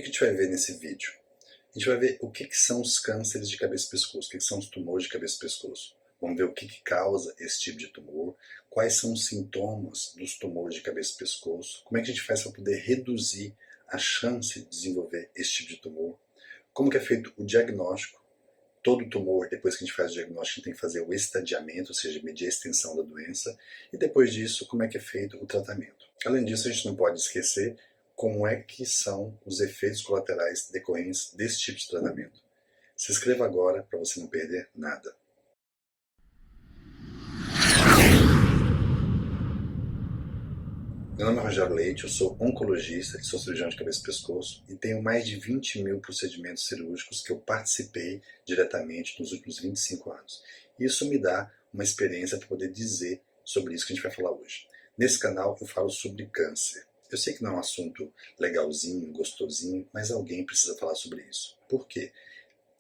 que a gente vai ver nesse vídeo? A gente vai ver o que são os cânceres de cabeça e pescoço, o que são os tumores de cabeça e pescoço. Vamos ver o que causa esse tipo de tumor, quais são os sintomas dos tumores de cabeça e pescoço, como é que a gente faz para poder reduzir a chance de desenvolver esse tipo de tumor, como que é feito o diagnóstico. Todo tumor, depois que a gente faz o diagnóstico, a gente tem que fazer o estadiamento, ou seja, medir a extensão da doença, e depois disso, como é que é feito o tratamento. Além disso, a gente não pode esquecer como é que são os efeitos colaterais decorrentes desse tipo de tratamento. Se inscreva agora para você não perder nada. Meu nome é Rogério Leite, eu sou oncologista, sou cirurgião de cabeça e pescoço e tenho mais de 20 mil procedimentos cirúrgicos que eu participei diretamente nos últimos 25 anos. Isso me dá uma experiência para poder dizer sobre isso que a gente vai falar hoje. Nesse canal eu falo sobre câncer. Eu sei que não é um assunto legalzinho, gostosinho, mas alguém precisa falar sobre isso. Por quê?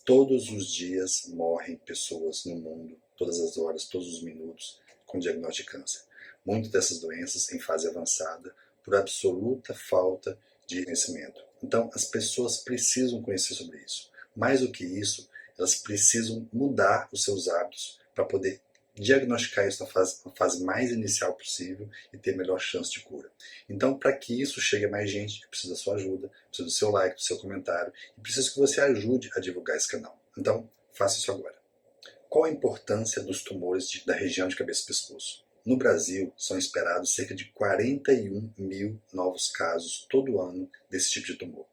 Todos os dias morrem pessoas no mundo, todas as horas, todos os minutos, com diagnóstico de câncer. Muitas dessas doenças em fase avançada, por absoluta falta de conhecimento. Então, as pessoas precisam conhecer sobre isso. Mais do que isso, elas precisam mudar os seus hábitos para poder diagnosticar isso na fase mais inicial possível e ter a melhor chance de cura. Então, para que isso chegue a mais gente, eu preciso da sua ajuda, preciso do seu like, do seu comentário e preciso que você ajude a divulgar esse canal. Então, faça isso agora. Qual a importância dos tumores da região de cabeça e pescoço? No Brasil, são esperados cerca de 41 mil novos casos todo ano desse tipo de tumor.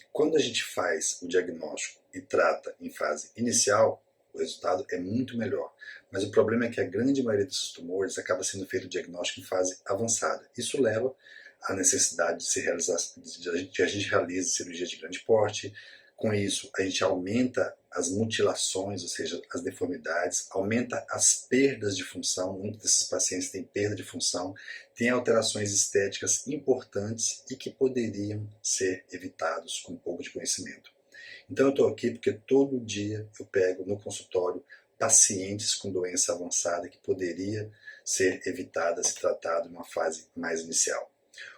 E quando a gente faz o diagnóstico e trata em fase inicial, o resultado é muito melhor. Mas o problema é que a grande maioria desses tumores acaba sendo feito o diagnóstico em fase avançada. Isso leva à necessidade de a gente realize cirurgia de grande porte. Com isso, a gente aumenta as mutilações, ou seja, as deformidades, aumenta as perdas de função. Muitos desses pacientes têm perda de função, têm alterações estéticas importantes e que poderiam ser evitados com um pouco de conhecimento. Então eu estou aqui porque todo dia eu pego no consultório pacientes com doença avançada que poderia ser evitada se tratado em uma fase mais inicial.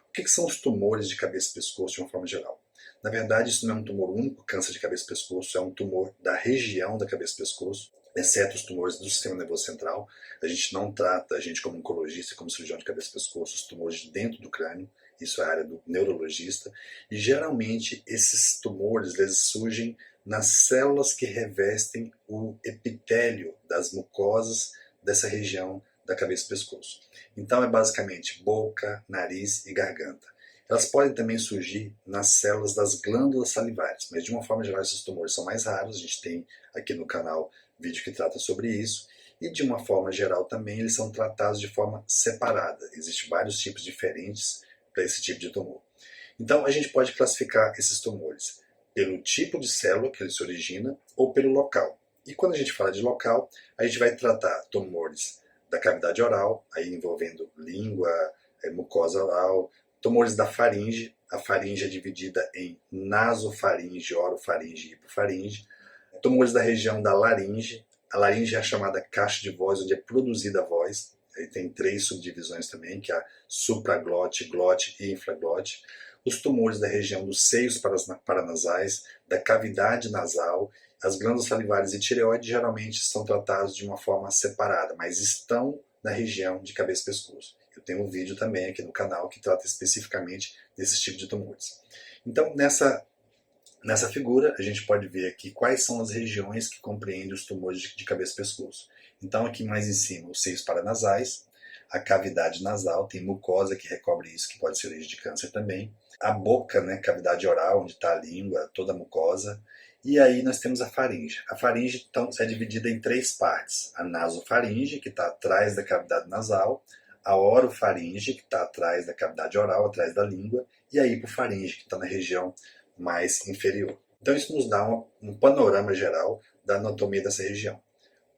O que são os tumores de cabeça e pescoço de uma forma geral? Na verdade, isso não é um tumor único, câncer de cabeça e pescoço, é um tumor da região da cabeça e pescoço, exceto os tumores do sistema nervoso central. A gente não trata, a gente como oncologista, como cirurgião de cabeça e pescoço, os tumores de dentro do crânio, isso é a área do neurologista, e geralmente esses tumores eles surgem nas células que revestem o epitélio das mucosas dessa região da cabeça e pescoço. Então é basicamente boca, nariz e garganta. Elas podem também surgir nas células das glândulas salivares, mas de uma forma geral esses tumores são mais raros, a gente tem aqui no canal vídeo que trata sobre isso, e de uma forma geral também eles são tratados de forma separada. Existem vários tipos diferentes para esse tipo de tumor. Então a gente pode classificar esses tumores pelo tipo de célula que ele se origina ou pelo local. E quando a gente fala de local, a gente vai tratar tumores da cavidade oral, aí envolvendo língua, mucosa oral, tumores da faringe. A faringe é dividida em nasofaringe, orofaringe e hipofaringe. Tumores da região da laringe. A laringe é a chamada caixa de voz, onde é produzida a voz. Aí tem 3 subdivisões também, que é a supraglote, glote e infraglote. Os tumores da região dos seios paranasais, da cavidade nasal, as glândulas salivares e tireoide geralmente são tratados de uma forma separada, mas estão na região de cabeça e pescoço. Eu tenho um vídeo também aqui no canal que trata especificamente desses tipos de tumores. Então, nessa figura, a gente pode ver aqui quais são as regiões que compreendem os tumores de cabeça e pescoço. Então, aqui mais em cima, os seios paranasais, a cavidade nasal, tem mucosa que recobre isso, que pode ser origem de câncer também. A boca, né, cavidade oral, onde está a língua, toda a mucosa. E aí nós temos a faringe. A faringe então, é dividida em 3 partes. A nasofaringe, que está atrás da cavidade nasal, a orofaringe, que está atrás da cavidade oral, atrás da língua, e a hipofaringe, que está na região mais inferior. Então isso nos dá um panorama geral da anatomia dessa região.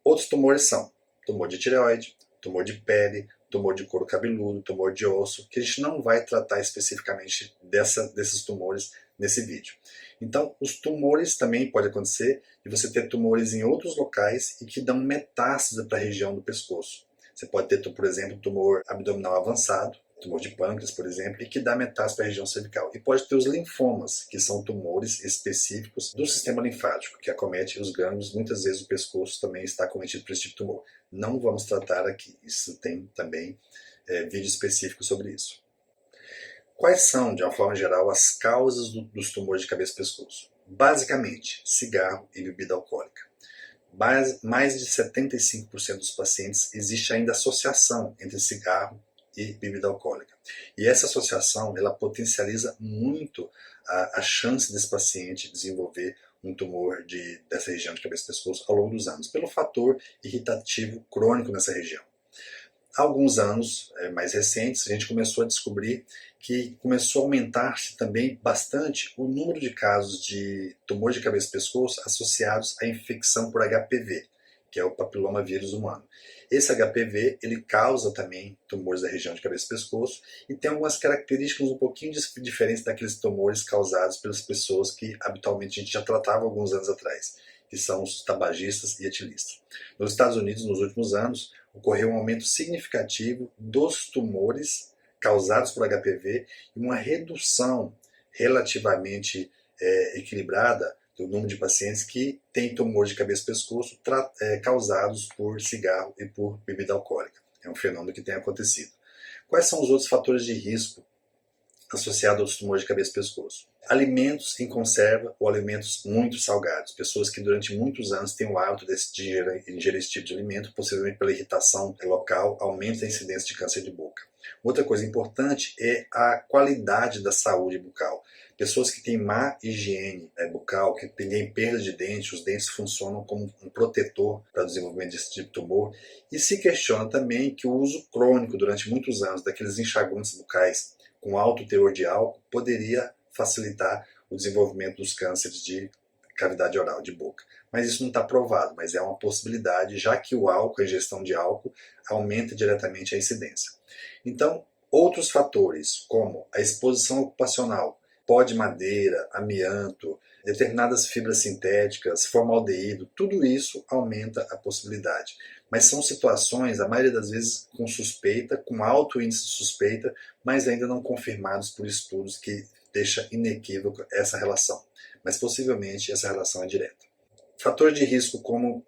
Outros tumores são tumor de tireoide, tumor de pele, tumor de couro cabeludo, tumor de osso, que a gente não vai tratar especificamente desses tumores nesse vídeo. Então, os tumores também pode acontecer de você ter tumores em outros locais e que dão metástase para a região do pescoço. Você pode ter, por exemplo, tumor abdominal avançado, tumor de pâncreas, por exemplo, e que dá metástase para a região cervical. E pode ter os linfomas, que são tumores específicos do sistema linfático, que acomete os gânglios. Muitas vezes o pescoço também está acometido por esse tipo de tumor. Não vamos tratar aqui, isso tem também vídeo específico sobre isso. Quais são, de uma forma geral, as causas dos tumores de cabeça e pescoço? Basicamente, cigarro e bebida alcoólica. Mais de 75% dos pacientes existe ainda associação entre cigarro e bebida alcoólica. E essa associação, ela potencializa muito a chance desse paciente desenvolver um tumor dessa região de cabeça e pescoço ao longo dos anos, pelo fator irritativo crônico nessa região. Há alguns anos mais recentes, a gente começou a descobrir que começou a aumentar-se também bastante o número de casos de tumor de cabeça e pescoço associados à infecção por HPV, que é o papiloma vírus humano. Esse HPV, ele causa também tumores da região de cabeça e pescoço e tem algumas características um pouquinho diferentes daqueles tumores causados pelas pessoas que habitualmente a gente já tratava alguns anos atrás, que são os tabagistas e etilistas. Nos Estados Unidos, nos últimos anos, ocorreu um aumento significativo dos tumores causados por HPV e uma redução relativamente equilibrada do número de pacientes que têm tumor de cabeça e pescoço causados por cigarro e por bebida alcoólica. É um fenômeno que tem acontecido. Quais são os outros fatores de risco associados aos tumores de cabeça e pescoço? Alimentos em conserva ou alimentos muito salgados. Pessoas que durante muitos anos têm o hábito de ingerir esse tipo de alimento, possivelmente pela irritação local, aumenta a incidência de câncer de boca. Outra coisa importante é a qualidade da saúde bucal. Pessoas que têm má higiene bucal, que têm perda de dente, os dentes funcionam como um protetor para o desenvolvimento desse tipo de tumor. E se questiona também que o uso crônico durante muitos anos daqueles enxaguantes bucais com alto teor de álcool poderia facilitar o desenvolvimento dos cânceres de cavidade oral, de boca. Mas isso não está provado, mas é uma possibilidade, já que o álcool, a ingestão de álcool, aumenta diretamente a incidência. Então, outros fatores, como a exposição ocupacional, pó de madeira, amianto, determinadas fibras sintéticas, formaldeído, tudo isso aumenta a possibilidade. Mas são situações, a maioria das vezes, com suspeita, com alto índice de suspeita, mas ainda não confirmados por estudos que deixam inequívoco essa relação. Mas possivelmente essa relação é direta. Fator de risco como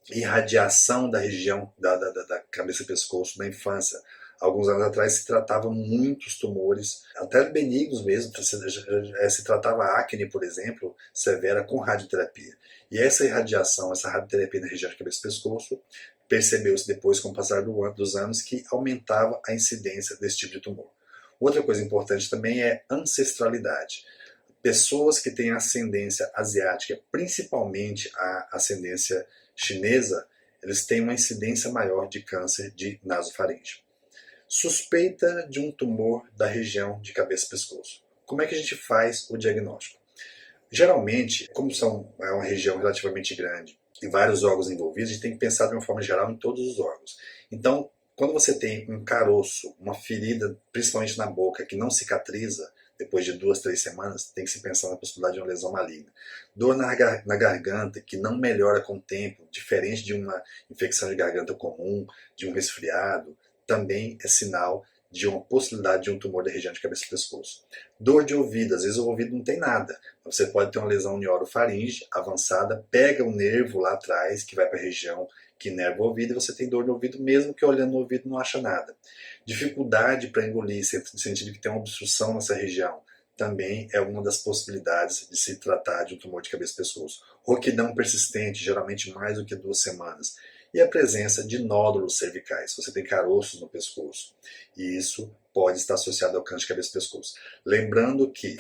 irradiação da região da cabeça e pescoço na infância. Alguns anos atrás se tratavam muitos tumores, até benignos mesmo, se tratava acne, por exemplo, severa com radioterapia. E essa irradiação, essa radioterapia na região de cabeça e pescoço, percebeu-se depois, com o passar dos anos, que aumentava a incidência desse tipo de tumor. Outra coisa importante também é ancestralidade. Pessoas que têm ascendência asiática, principalmente a ascendência chinesa, eles têm uma incidência maior de câncer de nasofaringe. Suspeita de um tumor da região de cabeça e pescoço. Como é que a gente faz o diagnóstico? Geralmente, como é uma região relativamente grande e vários órgãos envolvidos, a gente tem que pensar de uma forma geral em todos os órgãos. Então, quando você tem um caroço, uma ferida, principalmente na boca, que não cicatriza, depois de 2, 3 semanas, tem que se pensar na possibilidade de uma lesão maligna. Dor na garganta, que não melhora com o tempo, diferente de uma infecção de garganta comum, de um resfriado, também é sinal de uma possibilidade de um tumor da região de cabeça e pescoço. Dor de ouvido, às vezes o ouvido não tem nada. Você pode ter uma lesão neurofaringe avançada, pega o nervo lá atrás, que vai para a região que inerva o ouvido, e você tem dor no ouvido, mesmo que olhando no ouvido não acha nada. Dificuldade para engolir, no sentido que tem uma obstrução nessa região, também é uma das possibilidades de se tratar de um tumor de cabeça e pescoço. Rouquidão persistente, geralmente mais do que 2 semanas. E a presença de nódulos cervicais. Você tem caroços no pescoço. E isso pode estar associado ao câncer de cabeça e pescoço. Lembrando que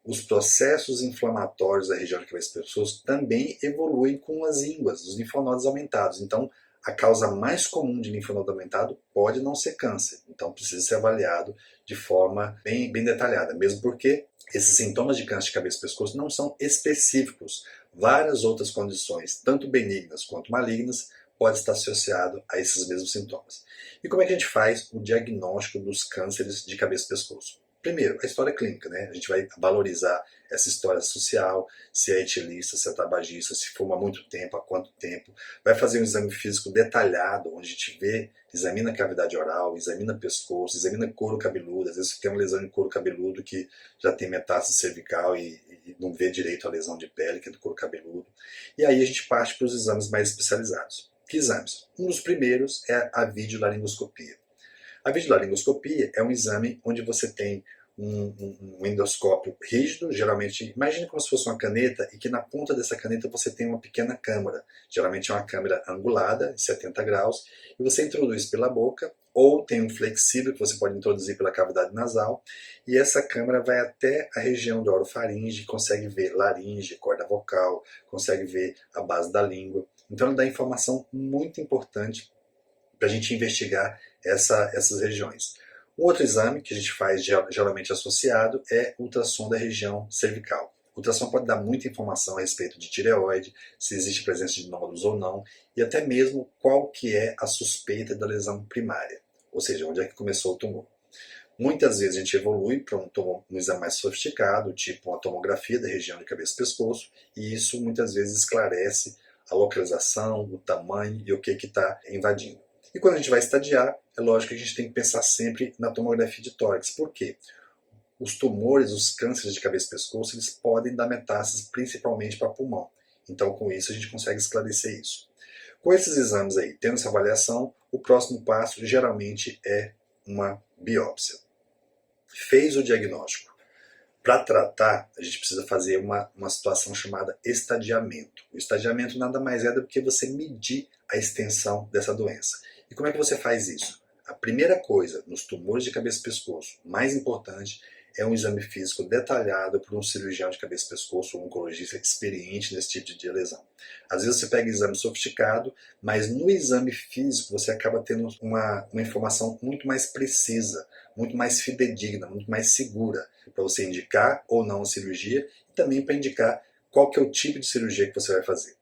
os processos inflamatórios da região de cabeça e pescoço também evoluem com as ínguas, os linfonodos aumentados. Então, a causa mais comum de linfonodo aumentado pode não ser câncer. Então, precisa ser avaliado de forma bem detalhada. Mesmo porque esses sintomas de câncer de cabeça e pescoço não são específicos. Várias outras condições, tanto benignas quanto malignas, pode estar associado a esses mesmos sintomas. E como é que a gente faz o diagnóstico dos cânceres de cabeça e pescoço? Primeiro, a história clínica, né? A gente vai valorizar essa história social, se é etilista, se é tabagista, se fuma há muito tempo, há quanto tempo. Vai fazer um exame físico detalhado, onde a gente vê, examina a cavidade oral, examina pescoço, examina couro cabeludo. Às vezes você tem uma lesão de couro cabeludo que já tem metástase cervical e não vê direito a lesão de pele, que é do couro cabeludo. E aí a gente parte para os exames mais especializados. Que exames? Um dos primeiros é a videolaringoscopia. A videolaringoscopia é um exame onde você tem um endoscópio rígido, geralmente, imagine como se fosse uma caneta, e que na ponta dessa caneta você tem uma pequena câmara. Geralmente é uma câmara angulada, de 70 graus, e você introduz pela boca, ou tem um flexível que você pode introduzir pela cavidade nasal, e essa câmara vai até a região do orofaringe, consegue ver laringe, corda vocal, consegue ver a base da língua. Então ela dá informação muito importante para a gente investigar essas regiões. Um outro exame que a gente faz geralmente associado é ultrassom da região cervical. O ultrassom pode dar muita informação a respeito de tireoide, se existe presença de nódulos ou não, e até mesmo qual que é a suspeita da lesão primária, ou seja, onde é que começou o tumor. Muitas vezes a gente evolui para um exame mais sofisticado, tipo uma tomografia da região de cabeça e pescoço, e isso muitas vezes esclarece a localização, o tamanho e o que está invadindo. E quando a gente vai estadiar, é lógico que a gente tem que pensar sempre na tomografia de tórax. Por quê? Os tumores, os cânceres de cabeça e pescoço, eles podem dar metástases principalmente para pulmão. Então, com isso, a gente consegue esclarecer isso. Com esses exames aí, tendo essa avaliação, o próximo passo geralmente é uma biópsia. Fez o diagnóstico. Para tratar, a gente precisa fazer uma situação chamada estadiamento. O estadiamento nada mais é do que você medir a extensão dessa doença. E como é que você faz isso? A primeira coisa, nos tumores de cabeça e pescoço, mais importante, é um exame físico detalhado por um cirurgião de cabeça e pescoço ou um oncologista experiente nesse tipo de lesão. Às vezes você pega exame sofisticado, mas no exame físico você acaba tendo uma informação muito mais precisa, muito mais fidedigna, muito mais segura, para você indicar ou não a cirurgia e também para indicar qual que é o tipo de cirurgia que você vai fazer.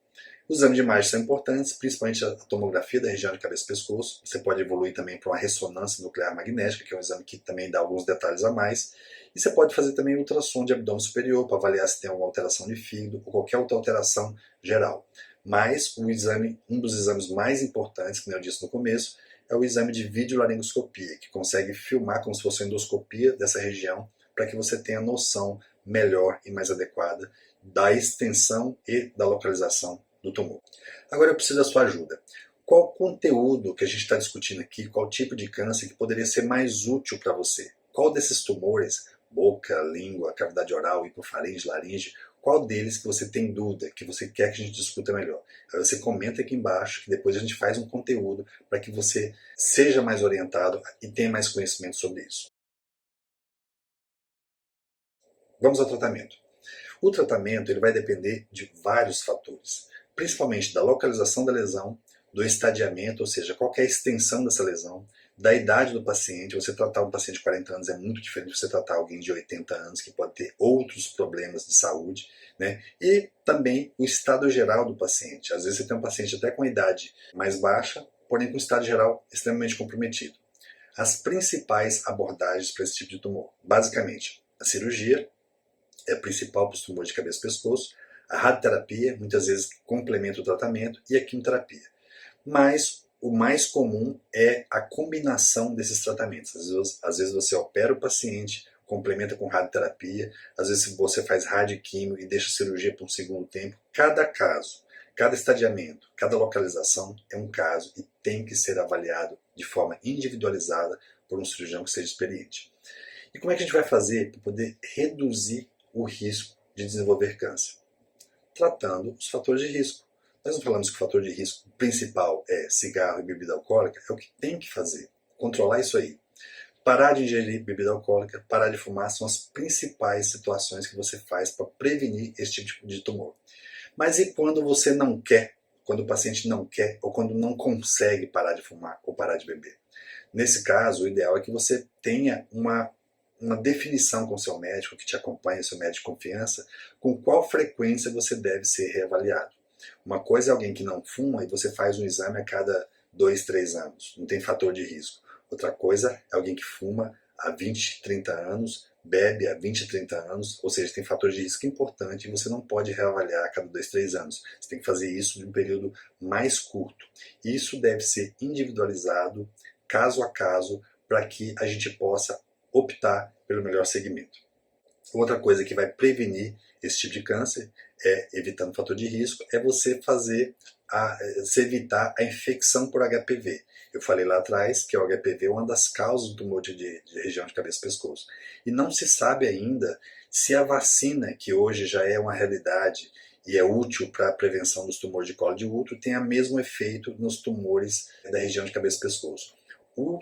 Os exames de imagem são importantes, principalmente a tomografia da região de cabeça e pescoço. Você pode evoluir também para uma ressonância nuclear magnética, que é um exame que também dá alguns detalhes a mais. E você pode fazer também ultrassom de abdômen superior para avaliar se tem alguma alteração de fígado ou qualquer outra alteração geral. Mas um dos exames mais importantes, como eu disse no começo, é o exame de videolaringoscopia, que consegue filmar como se fosse uma endoscopia dessa região para que você tenha noção melhor e mais adequada da extensão e da localização do tumor. Agora eu preciso da sua ajuda. Qual conteúdo que a gente está discutindo aqui, qual tipo de câncer que poderia ser mais útil para você? Qual desses tumores, boca, língua, cavidade oral, hipofaringe, laringe, qual deles que você tem dúvida, que você quer que a gente discuta melhor? Aí você comenta aqui embaixo, que depois a gente faz um conteúdo para que você seja mais orientado e tenha mais conhecimento sobre isso. Vamos ao tratamento. O tratamento ele vai depender de vários fatores, principalmente da localização da lesão, do estadiamento, ou seja, qual é a extensão dessa lesão, da idade do paciente. Você tratar um paciente de 40 anos é muito diferente de você tratar alguém de 80 anos que pode ter outros problemas de saúde, né? E também o estado geral do paciente. Às vezes você tem um paciente até com idade mais baixa, porém com estado geral extremamente comprometido. As principais abordagens para esse tipo de tumor, basicamente, a cirurgia, é a principal para os tumores de cabeça e pescoço, a radioterapia, muitas vezes complementa o tratamento, e a quimioterapia. Mas o mais comum é a combinação desses tratamentos. Às vezes você opera o paciente, complementa com radioterapia, às vezes você faz radioquímio e deixa a cirurgia por um segundo tempo. Cada caso, cada estadiamento, cada localização é um caso e tem que ser avaliado de forma individualizada por um cirurgião que seja experiente. E como é que a gente vai fazer para poder reduzir o risco de desenvolver câncer? Tratando os fatores de risco. Nós não falamos que o fator de risco principal é cigarro e bebida alcoólica, é o que tem que fazer. Controlar isso aí. Parar de ingerir bebida alcoólica, parar de fumar são as principais situações que você faz para prevenir esse tipo de tumor. Mas e quando você não quer? Quando o paciente não quer ou quando não consegue parar de fumar ou parar de beber? Nesse caso, o ideal é que você tenha uma definição com o seu médico, que te acompanha, seu médico de confiança, com qual frequência você deve ser reavaliado. Uma coisa é alguém que não fuma e você faz um exame a cada 2, 3 anos, não tem fator de risco. Outra coisa é alguém que fuma há 20, 30 anos, bebe há 20, 30 anos, ou seja, tem fatores de risco importante e você não pode reavaliar a cada 2, 3 anos. Você tem que fazer isso de um período mais curto. Isso deve ser individualizado, caso a caso, para que a gente possa optar pelo melhor segmento. Outra coisa que vai prevenir esse tipo de câncer, evitando o fator de risco, é você se evitar a infecção por HPV. Eu falei lá atrás que o HPV é uma das causas do tumor de região de cabeça e pescoço. E não se sabe ainda se a vacina, que hoje já é uma realidade e é útil para a prevenção dos tumores de colo de útero, tem o mesmo efeito nos tumores da região de cabeça e pescoço. O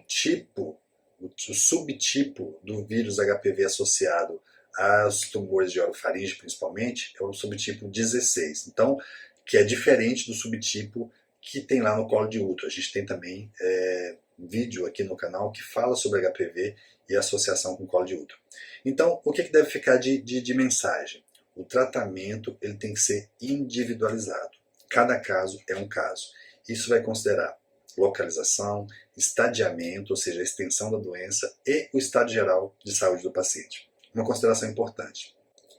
subtipo do vírus HPV associado aos tumores de orofaringe, principalmente, é o subtipo 16. Então, que é diferente do subtipo que tem lá no colo de útero. A gente tem também vídeo aqui no canal que fala sobre HPV e associação com o colo de útero. Então, o que deve ficar de mensagem? O tratamento ele tem que ser individualizado. Cada caso é um caso. Isso vai considerar localização, estadiamento, ou seja, a extensão da doença e o estado geral de saúde do paciente. Uma consideração importante.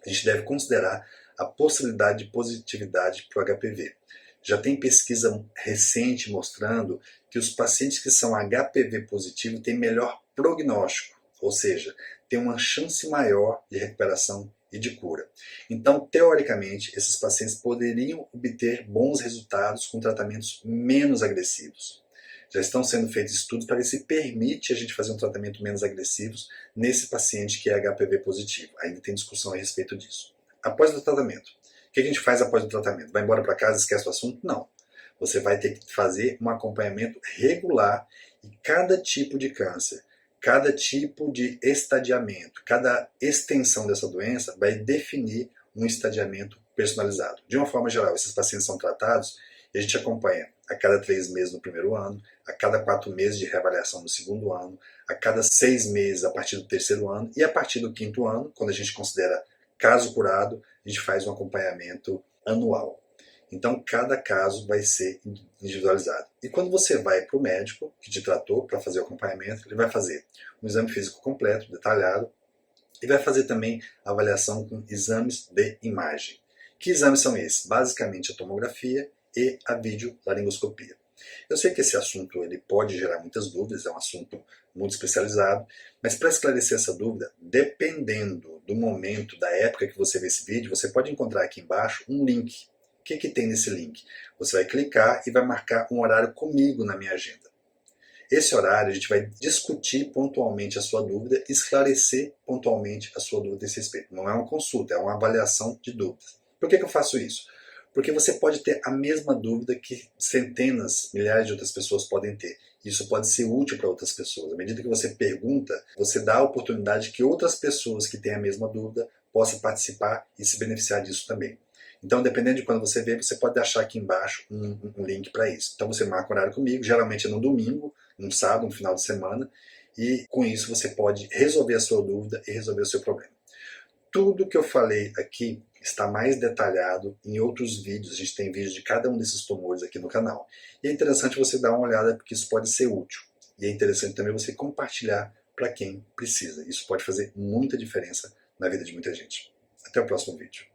A gente deve considerar a possibilidade de positividade para o HPV. Já tem pesquisa recente mostrando que os pacientes que são HPV positivo têm melhor prognóstico, ou seja, têm uma chance maior de recuperação e de cura. Então, teoricamente, esses pacientes poderiam obter bons resultados com tratamentos menos agressivos. Já estão sendo feitos estudos para ver se permite a gente fazer um tratamento menos agressivo nesse paciente que é HPV positivo. Ainda tem discussão a respeito disso. Após o tratamento, o que a gente faz após o tratamento? Vai embora para casa e esquece o assunto? Não. Você vai ter que fazer um acompanhamento regular e cada tipo de câncer, cada tipo de estadiamento, cada extensão dessa doença vai definir um estadiamento personalizado. De uma forma geral, esses pacientes são tratados e a gente acompanha a cada 3 meses no primeiro ano, a cada 4 meses de reavaliação no segundo ano, a cada 6 meses a partir do terceiro ano e a partir do quinto ano, quando a gente considera caso curado, a gente faz um acompanhamento anual. Então, cada caso vai ser individualizado. E quando você vai para o médico que te tratou para fazer o acompanhamento, ele vai fazer um exame físico completo, detalhado, e vai fazer também avaliação com exames de imagem. Que exames são esses? Basicamente a tomografia e a videolaringoscopia. Eu sei que esse assunto ele pode gerar muitas dúvidas, é um assunto muito especializado, mas para esclarecer essa dúvida, dependendo do momento, da época que você vê esse vídeo, você pode encontrar aqui embaixo um link. O que tem nesse link? Você vai clicar e vai marcar um horário comigo na minha agenda. Esse horário a gente vai discutir pontualmente a sua dúvida, esclarecer pontualmente a sua dúvida a esse respeito. Não é uma consulta, é uma avaliação de dúvidas. Por que eu faço isso? Porque você pode ter a mesma dúvida que centenas, milhares de outras pessoas podem ter. Isso pode ser útil para outras pessoas. À medida que você pergunta, você dá a oportunidade que outras pessoas que têm a mesma dúvida possam participar e se beneficiar disso também. Então, dependendo de quando você vê, você pode achar aqui embaixo um link para isso. Então, você marca um horário comigo, geralmente é no domingo, num sábado, no final de semana, e com isso você pode resolver a sua dúvida e resolver o seu problema. Tudo que eu falei aqui está mais detalhado em outros vídeos. A gente tem vídeos de cada um desses tumores aqui no canal. E é interessante você dar uma olhada porque isso pode ser útil. E é interessante também você compartilhar para quem precisa. Isso pode fazer muita diferença na vida de muita gente. Até o próximo vídeo.